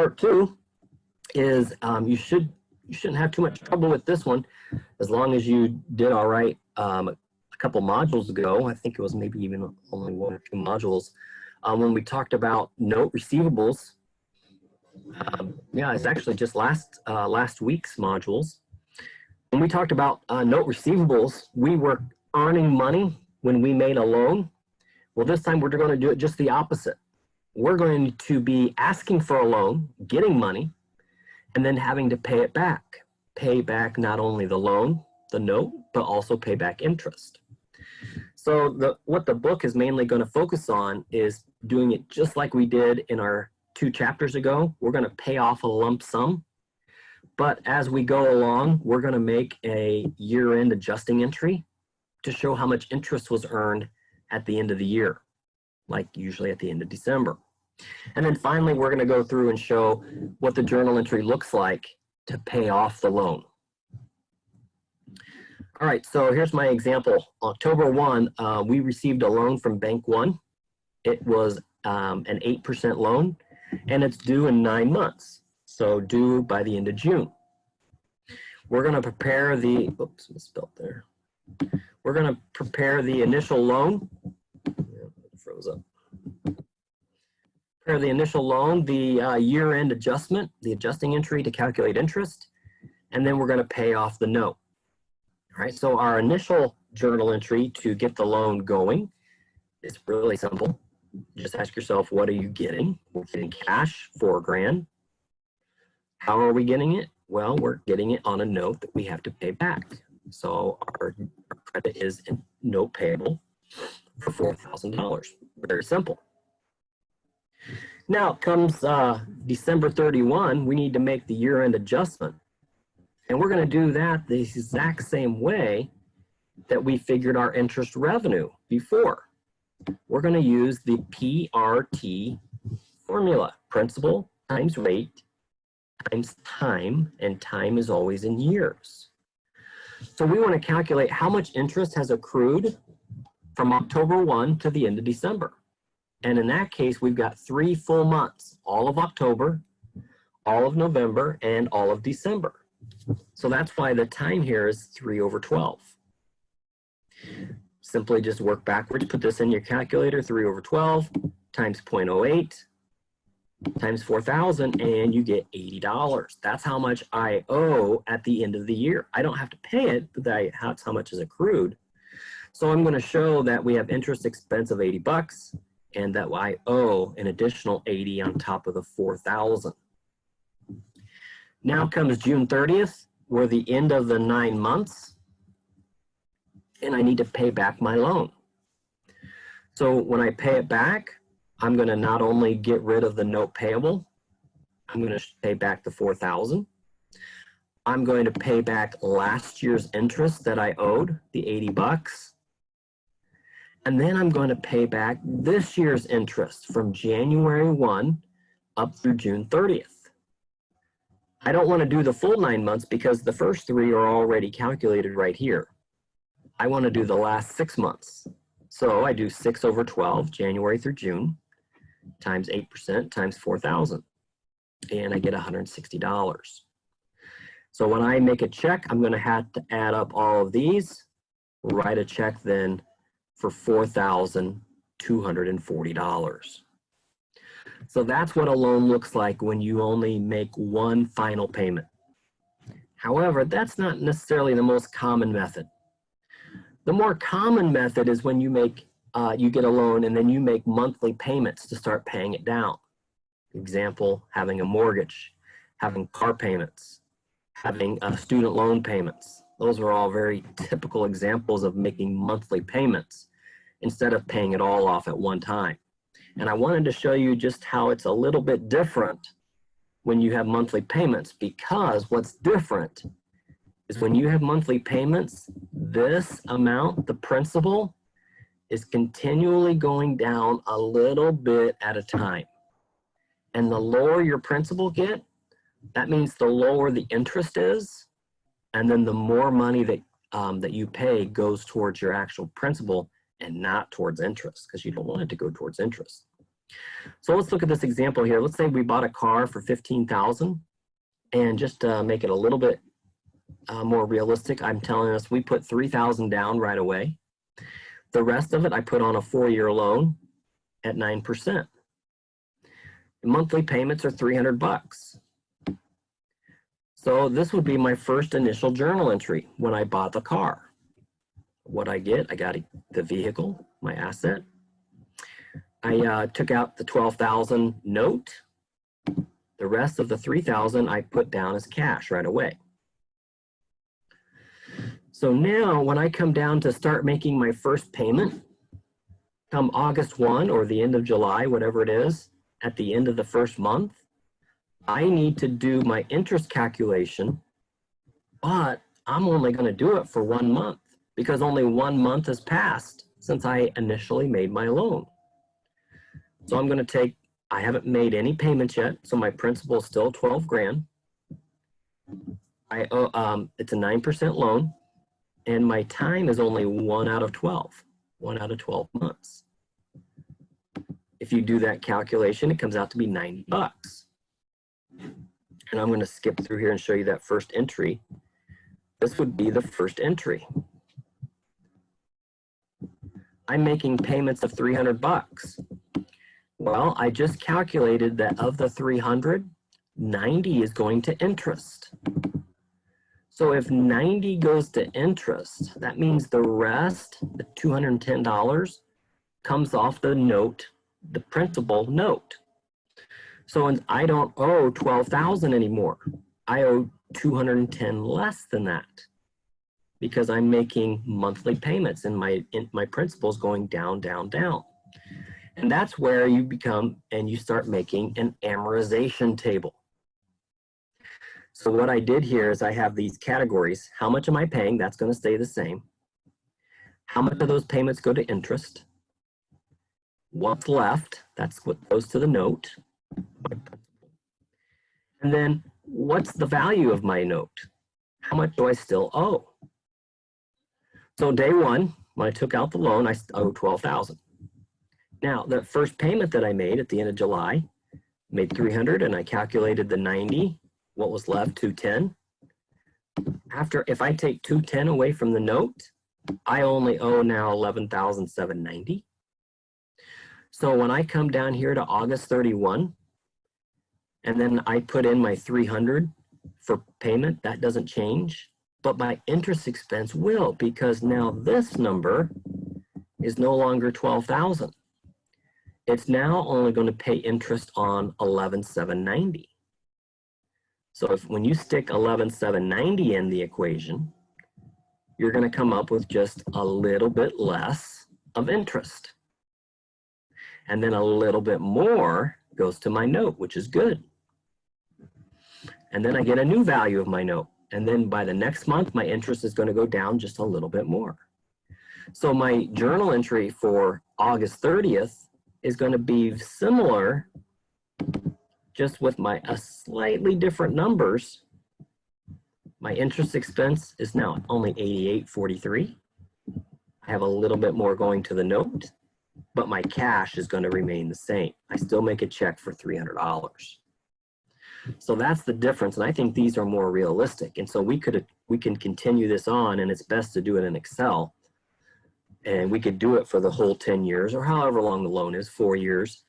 part 2 is you shouldn't have too much trouble with this one, as long as you did all right a couple modules ago. I think it was maybe even only 1 or 2 modules when we talked about note receivables. Yeah, it's actually just last week's modules. When we talked about note receivables, we were earning money when we made a loan. Well, this time we're going to do it just the opposite. We're going to be asking for a loan, getting money, and then having to pay it back. Pay back not only the loan, the note, but also pay back interest. So what the book is mainly going to focus on is doing it just like we did in our 2 chapters ago. We're going to pay off a lump sum, but as we go along, we're going to make a year-end adjusting entry to show how much interest was earned at the end of the year, like usually at the end of December. And then finally, we're going to go through and show what the journal entry looks like to pay off the loan. All right, so here's my example. October 1, we received a loan from Bank One. It was an 8% loan, and it's due in 9 months, so due by the end of June. We're going to prepare the, oops, misspelled there. We're going to prepare the initial loan. It froze up. Prepare the initial loan, the year-end adjustment, the adjusting entry to calculate interest, and then we're going to pay off the note. All right, so our initial journal entry to get the loan going is really simple. Just ask yourself, what are you getting? We're getting cash, $4 grand. How are we getting it? Well, we're getting it on a note that we have to pay back. So our credit is a note payable for $4,000. Very simple. Now comes December 31, we need to make the year-end adjustment. And we're going to do that the exact same way that we figured our interest revenue before. We're going to use the PRT formula, principal times rate times time, and time is always in years. So we want to calculate how much interest has accrued from October 1 to the end of December. And in that case, we've got 3 full months, all of October, all of November, and all of December. So that's why the time here is 3/12. Simply just work backwards, put this in your calculator, 3/12 times 0.08 times 4,000, and you get $80. That's how much I owe at the end of the year. I don't have to pay it, but that's how much is accrued. So I'm going to show that we have interest expense of $80 and that I owe an additional 80 on top of the 4,000. Now comes June 30th. We're the end of the 9 months, and I need to pay back my loan. So when I pay it back, I'm going to not only get rid of the note payable, I'm going to pay back the 4,000. I'm going to pay back last year's interest that I owed, the $80. And then I'm going to pay back this year's interest from January 1 up through June 30th. I don't want to do the full 9 months because the first 3 are already calculated right here. I want to do the last 6 months. So I do 6/12, January through June, times 8% times 4,000, and I get $160. So when I make a check, I'm going to have to add up all of these, write a check then for $4,240. So that's what a loan looks like when you only make one final payment. However, that's not necessarily the most common method. The more common method is when you make you get a loan and then you make monthly payments to start paying it down. Example, having a mortgage, having car payments, having student loan payments. Those are all very typical examples of making monthly payments instead of paying it all off at one time. And I wanted to show you just how it's a little bit different when you have monthly payments, because what's different is when you have monthly payments, this amount, the principal, is continually going down a little bit at a time. And the lower your principal get, that means the lower the interest is, and then the more money that, that you pay goes towards your actual principal and not towards interest, because you don't want it to go towards interest. So let's look at this example here. Let's say we bought a car for $15,000, and just to make it a little bit more realistic, I'm telling us we put $3,000 down right away. The rest of it I put on a 4-year loan at 9%. The monthly payments are $300. So this would be my first initial journal entry when I bought the car. What I got the vehicle, my asset. I took out the $12,000 note. The rest of the $3,000 I put down as cash right away. So now when I come down to start making my first payment, come August 1 or the end of July, whatever it is, at the end of the first month, I need to do my interest calculation, but I'm only going to do it for 1 month because only 1 month has passed since I initially made my loan. So I'm going to I haven't made any payments yet, so my principal is still 12 grand. I owe, it's a 9% loan, and my time is only 1 out of 12 months. If you do that calculation, it comes out to be $90. And I'm going to skip through here and show you that first entry. This would be the first entry. I'm making payments of $300. Well, I just calculated that of the 300, 90 is going to interest. So if 90 goes to interest, that means the rest, the $210, comes off the note, the principal note. So I don't owe $12,000 anymore. I owe $210 less than that because I'm making monthly payments and my principal is going down, down, down. And that's where you you start making an amortization table. So what I did here is I have these categories. How much am I paying? That's going to stay the same. How much of those payments go to interest? What's left? That's what goes to the note. And then what's the value of my note? How much do I still owe? So day one, when I took out the loan, I owe $12,000. Now, the first payment that I made at the end of July, made $300, and I calculated the 90. What was left? $210. If I take $210 away from the note, I only owe now $11,790. So when I come down here to August 31, and then I put in my $300 for payment, that doesn't change, but my interest expense will, because now this number is no longer $12,000. It's now only going to pay interest on $11,790. So when you stick $11,790 in the equation, you're going to come up with just a little bit less of interest. And then a little bit more goes to my note, which is good. And then I get a new value of my note. And then by the next month, my interest is going to go down just a little bit more. So my journal entry for August 30th is going to be similar, just with a slightly different numbers. My interest expense is now only $88.43. I have a little bit more going to the note, but my cash is going to remain the same. I still make a check for $300. So that's the difference, and I think these are more realistic. And so we can continue this on, and it's best to do it in Excel. And we could do it for the whole 10 years, or however long the loan is, 4 years.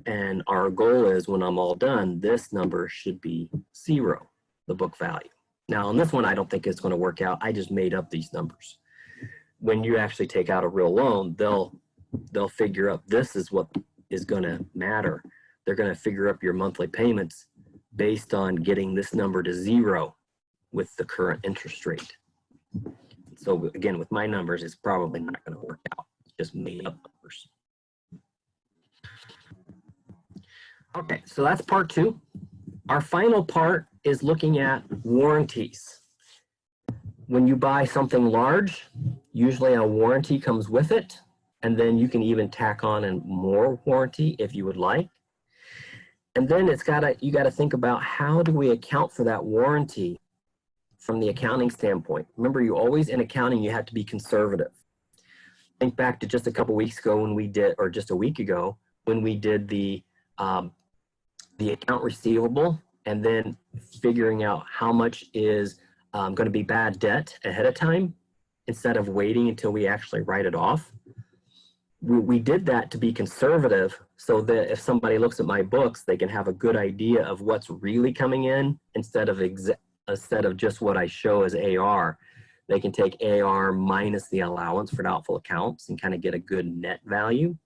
And our goal is, when I'm all done, this number should be 0, the book value. Now on this one, I don't think it's going to work out. I just made up these numbers. When you actually take out a real loan, they'll figure up this is what is going to matter. They're going to figure up your monthly payments based on getting this number to 0 with the current interest rate. So again, with my numbers, it's probably not going to work out. It's just made up numbers. Okay, so that's part 2. Our final part is looking at warranties. When you buy something large, usually a warranty comes with it, and then you can even tack on a more warranty if you would like. And then you got to think about, how do we account for that warranty from the accounting standpoint? Remember, you always, in accounting, you have to be conservative. Think back to just a couple weeks ago when we did, or just a week ago, when we did the account receivable, and then figuring out how much is going to be bad debt ahead of time instead of waiting until we actually write it off. We did that to be conservative so that if somebody looks at my books, they can have a good idea of what's really coming in instead of just what I show as AR. They can take AR minus the allowance for doubtful accounts and kind of get a good net value.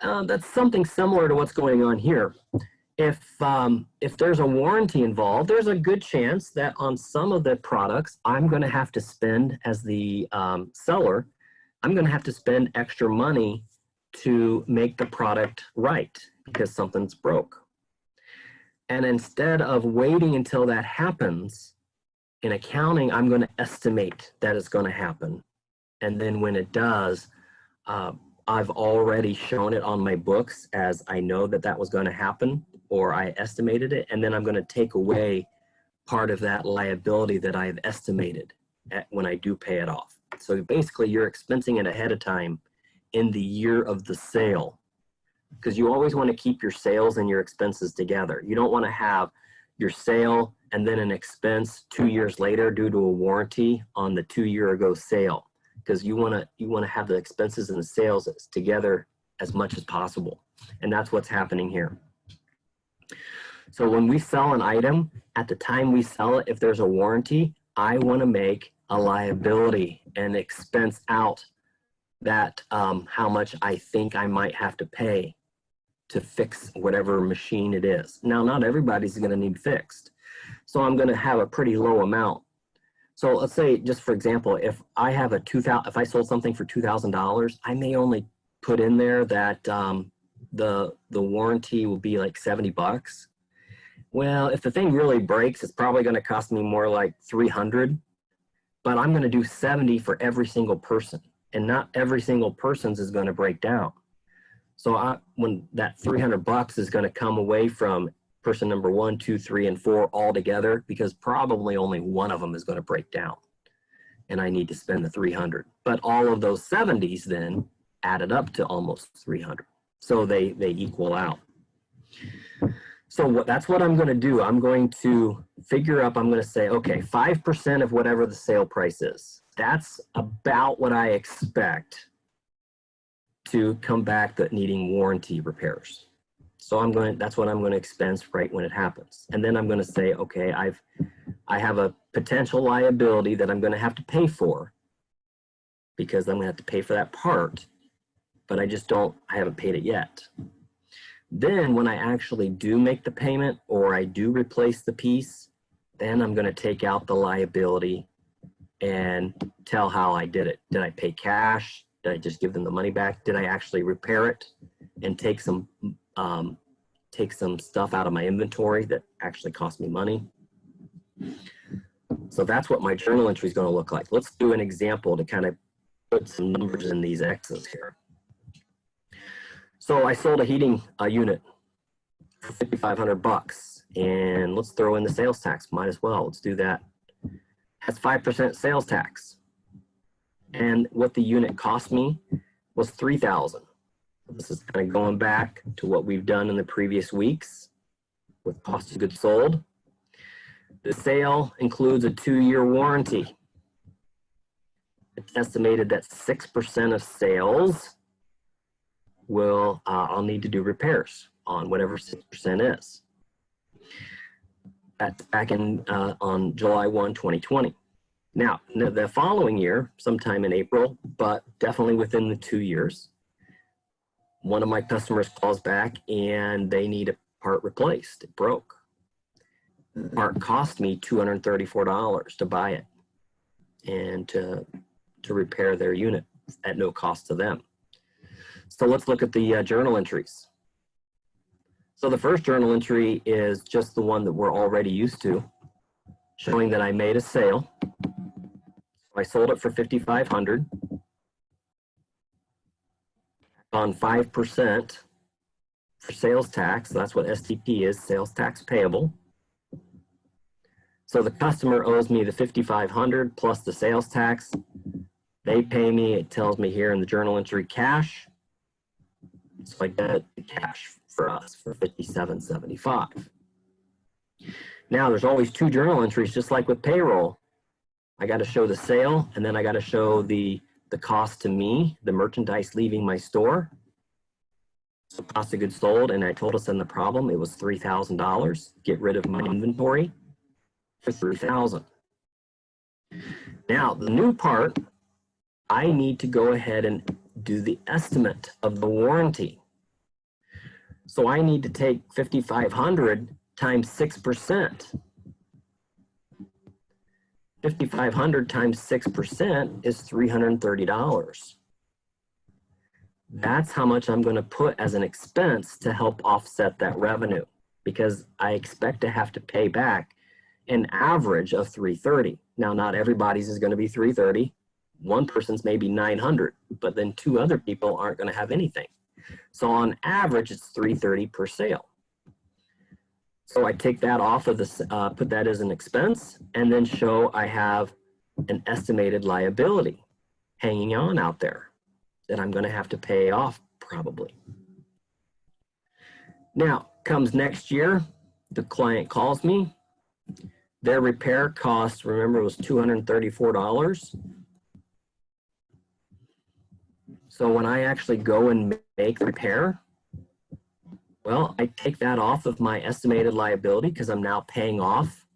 That's something similar to what's going on here. If there's a warranty involved, there's a good chance that on some of the products, I'm going to have to spend, as the seller, I'm going to have to spend extra money to make the product right because something's broke. And instead of waiting until that happens, in accounting, I'm going to estimate that it's going to happen. And then when it does, I've already shown it on my books as I know that that was going to happen, or I estimated it, and then I'm going to take away part of that liability that I've estimated when I do pay it off. So basically you're expensing it ahead of time in the year of the sale, because you always want to keep your sales and your expenses together. You don't want to have your sale and then an expense 2 years later due to a warranty on the 2 year ago sale, because you want to have the expenses and the sales together as much as possible. And that's what's happening here. So when we sell an item, at the time we sell it, if there's a warranty, I want to make a liability and expense out that how much I think I might have to pay to fix whatever machine it is. Now, not everybody's going to need fixed, so I'm going to have a pretty low amount. So let's say, just for example, if I have if I sold something for $2,000, I may only put in there that the warranty will be like 70 bucks. Well, if the thing really breaks, it's probably going to cost me more like 300. But I'm going to do 70 for every single person, and not every single person's is going to break down. So when that 300 bucks is going to come away from person number 1, 2, 3, and 4 all together, because probably only one of them is going to break down, and I need to spend the 300. But all of those 70s then added up to almost 300, so they equal out. So that's what I'm going to do. I'm going to figure up, I'm going to say, okay, 5% of whatever the sale price is. That's about what I expect to come back that needing warranty repairs. So that's what I'm going to expense right when it happens. And then I'm going to say, okay, I have a potential liability that I'm going to have to pay for, because I'm going to have to pay for that part, but I haven't paid it yet. Then when I actually do make the payment, or I do replace the piece, then I'm going to take out the liability and tell how I did it. Did I pay cash? Did I just give them the money back? Did I actually repair it and take some stuff out of my inventory that actually cost me money? So that's what my journal entry is going to look like. Let's do an example to kind of put some numbers in these X's here. So I sold a heating unit for 5,500 bucks, and let's throw in the sales tax. Might as well. Let's do that. Has 5% sales tax, and what the unit cost me was $3,000. This is kind of going back to what we've done in the previous weeks with cost of goods sold. The sale includes a 2-year warranty. It's estimated that 6% of sales I'll need to do repairs on whatever 6% is. That's back on July 1, 2020. Now, the following year, sometime in April, but definitely within the 2 years, one of my customers calls back and they need a part replaced. It broke. The part cost me $234 to buy it and to repair their unit at no cost to them. So let's look at the journal entries. So the first journal entry is just the one that we're already used to, showing that I made a sale. I sold it for $5,500 on 5% for sales tax. That's what STP is, sales tax payable. So the customer owes me the $5,500 plus the sales tax. They pay me, it tells me here in the journal entry, cash. So I get the cash for us for $57.75. Now there's always two journal entries, just like with payroll. I got to show the sale, and then I got to show the cost to me, the merchandise leaving my store. So cost of goods sold, and I told us in the problem it was $3,000. Get rid of my inventory for $3,000. Now the new part, I need to go ahead and do the estimate of the warranty. So I need to take 5,500 times 6%. 5,500 times 6% is $330. That's how much I'm going to put as an expense to help offset that revenue, because I expect to have to pay back an average of $330. Now, not everybody's is going to be $330. One person's maybe $900, but then two other people aren't going to have anything. So on average, it's $330 per sale. So I take that off of this, put that as an expense, and then show I have an estimated liability hanging on out there that I'm going to have to pay off probably. Now, comes next year, the client calls me. Their repair cost, remember, was $234. So when I actually go and make the repair, well, I take that off of my estimated liability because I'm now paying off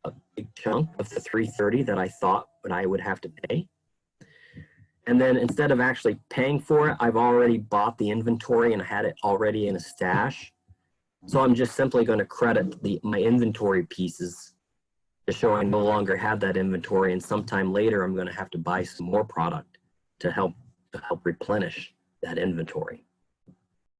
a big chunk of the $330 that I thought that I would have to pay. And then instead of actually paying for it, I've already bought the inventory and had it already in a stash. So I'm just simply going to credit my inventory pieces to show I no longer have that inventory, and sometime later I'm going to have to buy some more product to help replenish that inventory.